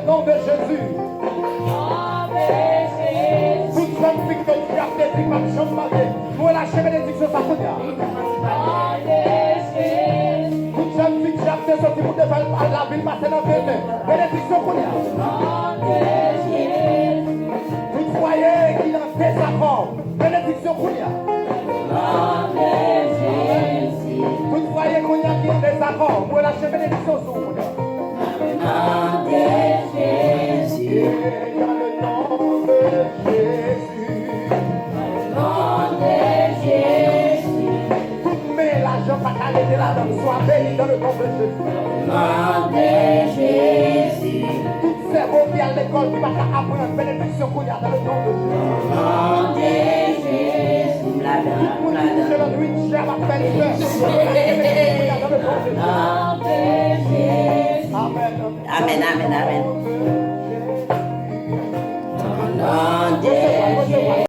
nom de Jésus. Toute femme qui a fait des choses, nous lâcher bénédiction ça pour dire. Toute femme qui a fait sortir pour la ville, passer dans le bénédiction pour dire. Tout foyer qui a fait sa forme, bénédiction pour dire. Tout foyer qui a fait sa forme, nous lâcher bénédiction sur vous. Dans le nom de Jésus. Toute main, l'argent pas qu'à aller là, soit béni dans le nom de Jésus. Tout cerveau qui a l'école qui va apprendre bénédiction qu'on y a dans le nom de Jésus. Tout le monde qui touche la nuit, cher va faire le Amen. Amen, amen, amen.